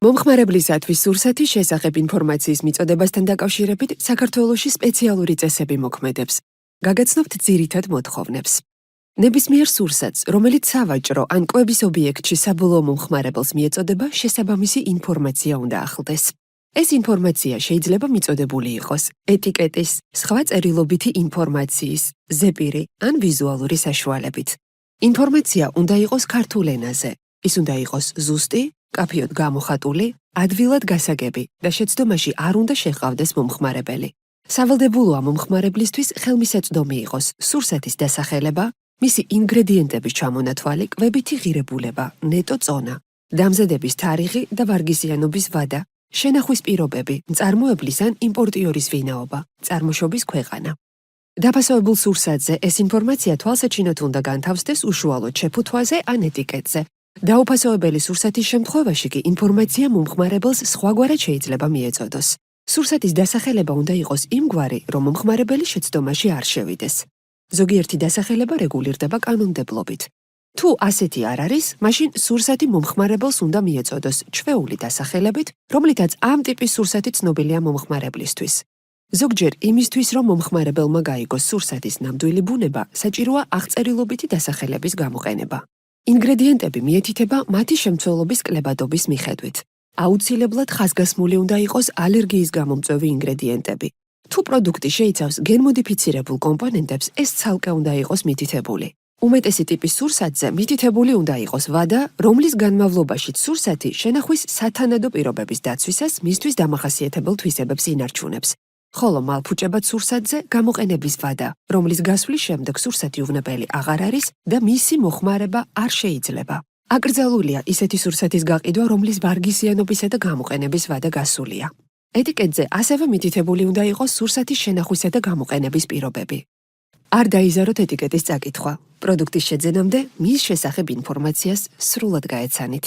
მომხმარებლისათვის სურსათის შესახებ ინფორმაციის მიწოდებასთან დაკავშირებით საქართველოში სპეციალური წესები მოქმედებს. გაგაცნობთ ძირითად მოთხოვნებს. ნებისმიერ სურსათს, რომელიც სავაჭრო ან კვების ობიექტში საბოლოო მომხმარებელს მიეწოდება, შესაბამისი ინფორმაცია უნდა ახლდეს. ეს ინფორმაცია შეიძლება მიწოდებული იყოს ეტიკეტის, სხვა წერილობითი ინფორმაციის, ზეპირი ან ვიზუალური საშუალებით. ინფორმაცია უნდა იყოს ქართულ ენაზე. ის უნდა იყოს ზუსტი, კაფიოდ გამოხატული, ადვილად გასაგები და შეცდომაში არ უნდა შეჰყავდეს მომხმარებელი. სავალდებულოა მომხმარებლისთვის ხელმისაწვდომი იყოს სურსათის დასახელება, მისი ინგრედიენტების ჩამონათვალი, კვებითი ღირებულება, ნეტო წონა, დამზადების თარიღი და ვარგისიანობის ვადა, შენახვის პირობები, მწარმოებლის ან იმპორტიორის ვინაობა, წარმოშობის ქვეყანა. დაფასებულ სურსათზე ეს ინფორმაცია თვალსაჩინოდ უნდა განთავსდეს უშუალოდ შეფუთვაზე ან ეტიკეტზე. დაუფასოებელი სურსათის შემთხვევაში კი ინფორმაცია მომხმარებელს სხვაგვარად შეიძლება მიეწოდოს. სურსათის დასახელება უნდა იყოს იმგვარი, რომ მომხმარებელი შეცდომაში არ შევიდეს. ზოგიერთი დასახელება რეგულირდება კანონმდებლობით. თუ ასეთი არ არის, მაშინ სურსათი მომხმარებელს უნდა მიეწოდოს ჩვეული დასახელებით, რომლითაც ამ ტიპის სურსათი ცნობილია მომხმარებლისთვის. ზოგჯერ იმისთვის, რომ მომხმარებელმა გაიგოს სურსათის ნამდვილი ბუნება, საჭიროა აღწერილობითი დასახელების გამოყენება. ინგრედიენტები მიეთითება მათი შემცველობის კლებადობის მიხედვით. აუცილებლად ხაზგასმული უნდა იყოს ალერგიის გამომწვევი ინგრედიენტები. თუ პროდუქტი შეიცავს გენმოდიფიცირებულ კომპონენტებს, ეს ცალკე უნდა იყოს მითითებული. უმეტესი ტიპის სურსათზე მითითებული უნდა იყოს ვადა, რომლის განმავლობაშიც სურსათი შენახვის სათანადო პირობების დაცვისას მისთვის დამახასიათებელ თვისებებს ინარჩუნებს. ხოლო მალფუჭებად სურსათზე გამოყენების ვადა, რომლის გასვლის შემდეგ სურსათი უვნებელი აღარ არის და მისი მოხმარება არ შეიძლება. აკრძალულია ისეთი სურსათის გაყიდვა, რომლის ვარგისიანობისა და გამოყენების ვადა გასულია. ეტიკეტზე ასევე მითითებული უნდა იყოს სურსათის შენახვისა და გამოყენების პირობები. არ დაიზაროთ ეტიკეტის წაკითხვა. პროდუქტის შეძენამდე მის შესახებ ინფორმაციას სრულად გაეცანით.